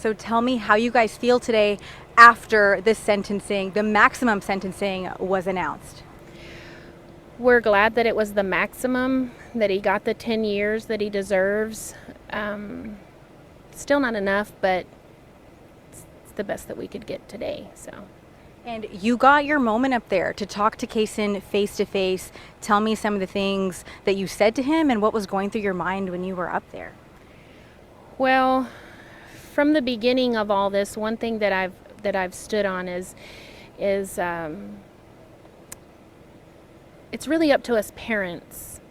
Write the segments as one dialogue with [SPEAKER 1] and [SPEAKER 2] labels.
[SPEAKER 1] So tell me how you guys feel today after this sentencing, the maximum sentencing was announced.
[SPEAKER 2] We're glad that it was the maximum, that he got the 10 years that he deserves. Still not enough, but it's the best that we could get today. So
[SPEAKER 1] And you got your moment up there to talk to Kason face to face. Tell me some of the things that you said to him and what was going through your mind when you were up there.
[SPEAKER 2] well, from the beginning of all this, one thing that I've stood on is it's really up to us parents.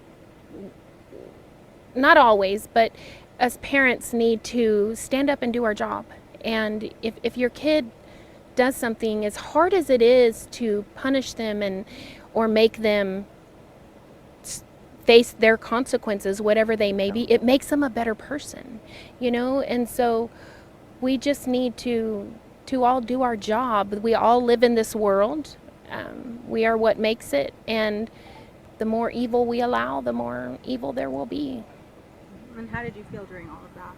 [SPEAKER 2] Not always, but us parents need to stand up and do our job. And if your kid does something, as hard as it is to punish them and or make them face their consequences, whatever they may be, it makes them a better person, you know. And so we just need to all do our job. We all live in this world. We are what makes it, and the more evil we allow, the more evil there will be.
[SPEAKER 1] And how did you feel during all of that?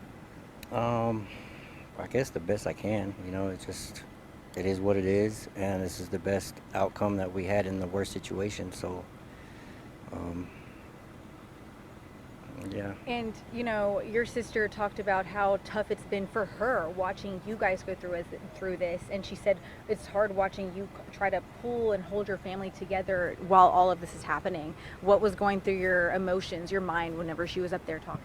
[SPEAKER 3] I guess the best I can. It is what it is, and this is the best outcome that we had in the worst situation. So, um, yeah.
[SPEAKER 1] And your sister talked about how tough it's been for her watching you guys go through this, and she said it's hard watching you try to pull and hold your family together while all of this is happening. What was going through your emotions, your mind, whenever she was up there talking?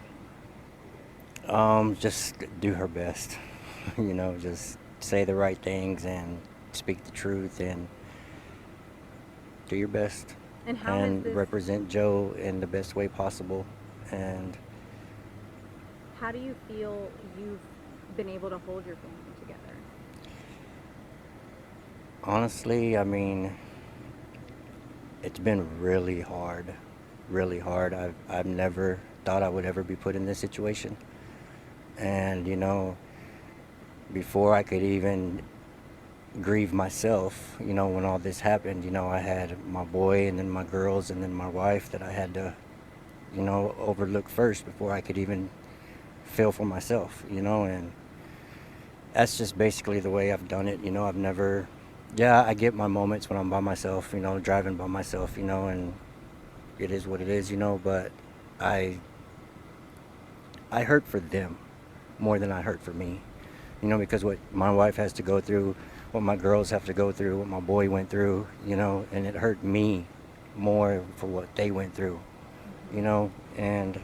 [SPEAKER 3] Just do her best. Just say the right things and speak the truth and do your best
[SPEAKER 1] And how has
[SPEAKER 3] and
[SPEAKER 1] this?
[SPEAKER 3] represent Joe in the best way possible. And
[SPEAKER 1] How do you feel you've been able to hold your family together?
[SPEAKER 3] honestly, I mean, it's been really hard, really hard. I've never thought I would ever be put in this situation. And, before I could even grieve myself, when all this happened, I had my boy and then my girls and then my wife that I had to, overlook first before I could even feel for myself, and that's just basically the way I've done it. I've never, yeah, I get my moments when I'm by myself, driving by myself, and it is what it is, but I, I hurt for them more than I hurt for me, because what my wife has to go through, what my girls have to go through, what my boy went through, and it hurt me more for what they went through, and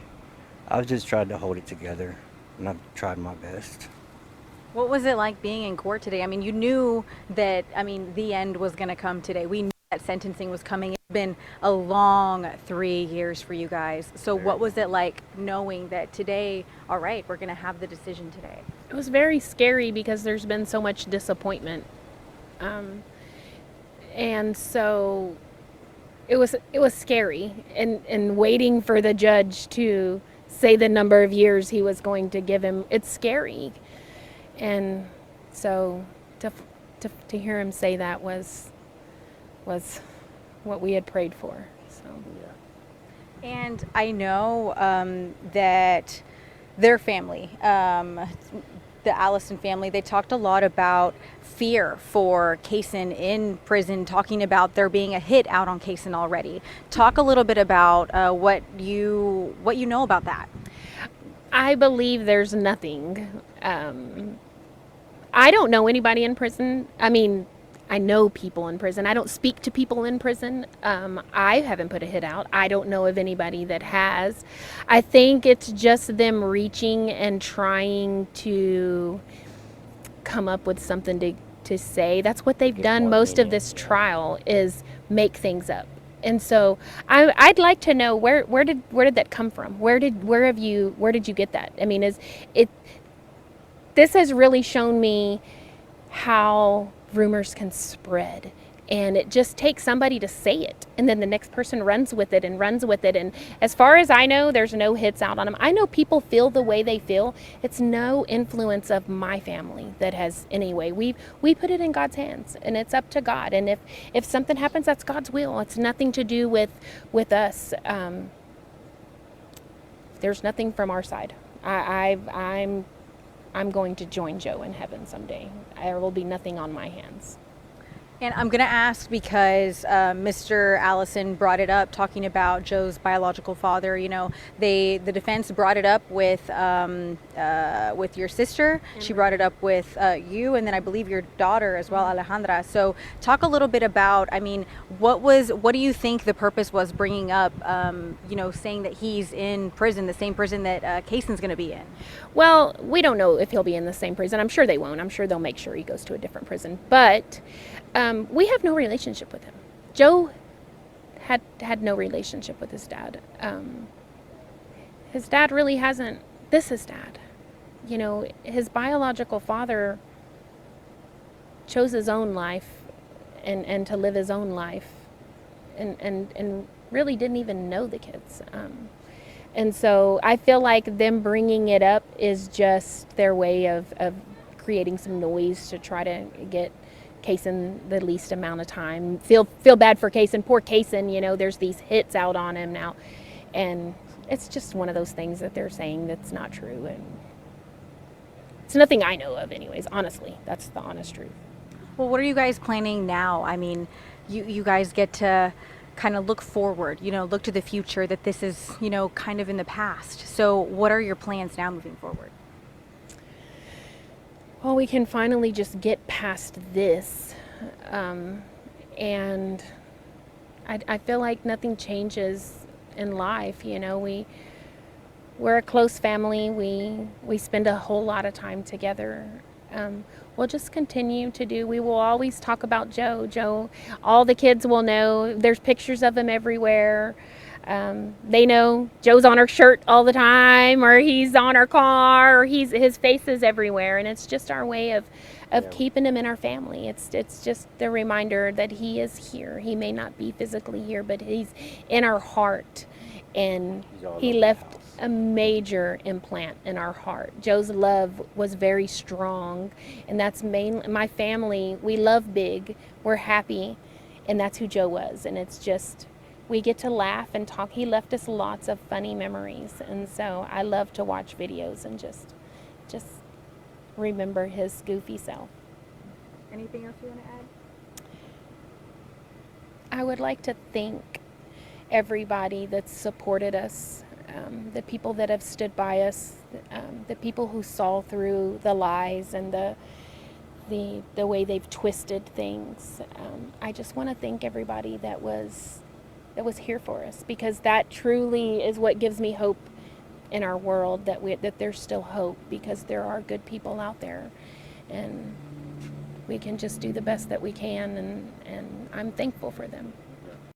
[SPEAKER 3] I've just tried to hold it together, and I've tried my best.
[SPEAKER 1] What was it like being in court today? I mean, you knew that, the end was going to come today. We knew that sentencing was coming. It's been a long 3 years for you guys. So what
[SPEAKER 3] Very
[SPEAKER 1] was it
[SPEAKER 3] long.
[SPEAKER 1] like knowing that today, all right, we're going to have the decision today?
[SPEAKER 2] It was very scary because there's been so much disappointment. Um, and so it was scary, and waiting for the judge to say the number of years he was going to give him. It's scary. And so to hear him say that was what we had prayed for. So
[SPEAKER 1] And I know that their family, the Allison family, they talked a lot about fear for Kason in prison, talking about there being a hit out on Kason already. Talk a little bit about what you know about that.
[SPEAKER 2] I believe there's nothing. I don't know anybody in prison. I mean, I know people in prison. I don't speak to people in prison. I haven't put a hit out. I don't know of anybody that has. I think it's just them reaching and trying to come up with something to say. That's what they've
[SPEAKER 3] Get
[SPEAKER 2] done
[SPEAKER 3] more
[SPEAKER 2] most of
[SPEAKER 3] lenient,
[SPEAKER 2] this
[SPEAKER 3] yeah.
[SPEAKER 2] trial, is make things up. And so I'd like to know where did that come from? Where did you get that? I mean, is it this has really shown me how rumors can spread, and it just takes somebody to say it, and then the next person runs with it and runs with it. And as far as I know, there's no hits out on them. I know people feel the way they feel. It's no influence of my family that has. Anyway, we put it in God's hands, and it's up to God. And if something happens, that's God's will. It's nothing to do with us. There's nothing from our side. I'm I'm going to join Joe in heaven someday. There will be nothing on my hands.
[SPEAKER 1] And I'm going to ask because Mr. Allison brought it up, talking about Joe's biological father. You know, the defense brought it up with your sister. She brought it up with you, and then I believe your daughter as well, Alejandra. So talk a little bit about. I mean, what do you think the purpose was bringing up? You know, saying that he's in prison, the same prison that KXXV's going to be in.
[SPEAKER 2] Well, we don't know if he'll be in the same prison. I'm sure they won't. I'm sure they'll make sure he goes to a different prison. But we have no relationship with him. Joe had no relationship with his dad. His dad really hasn't. This is dad. You know, his biological father chose his own life and to live his own life and really didn't even know the kids. And so I feel like them bringing it up is just their way of creating some noise to try to get Kaysen the least amount of time. Feel bad for Kaysen. Poor Kaysen, you know, there's these hits out on him now. And it's just one of those things that they're saying that's not true. And it's nothing I know of anyways, honestly. That's the honest truth.
[SPEAKER 1] Well, what are you guys planning now? I mean, you guys get to kind of look forward, you know, look to the future, that this is, you know, kind of in the past. So what are your plans now moving forward?
[SPEAKER 2] Well, we can finally just get past this. And I feel like nothing changes in life. You know, we're a close family. We spend a whole lot of time together. We'll just continue to do. We will always talk about Joe. Joe, all the kids will know. There's pictures of him everywhere. They know Joe's on our shirt all the time, or he's on our car, or his face is everywhere, and it's just our way of keeping him in our family. It's just the reminder that he is here. He may not be physically here, but he's in our heart, and he left a major implant in our heart. Joe's love was very strong, and that's my family. We love big, we're happy, and that's who Joe was. And it's just, we get to laugh and talk. He left us lots of funny memories, and so I love to watch videos and just remember his goofy self.
[SPEAKER 1] Anything else you want to add?
[SPEAKER 2] I would like to thank everybody that's supported us, the people that have stood by us, the people who saw through the lies and the way they've twisted things. I just want to thank everybody that was here for us, because that truly is what gives me hope in our world, that there's still hope, because there are good people out there, and we can just do the best that we can, and I'm thankful for them.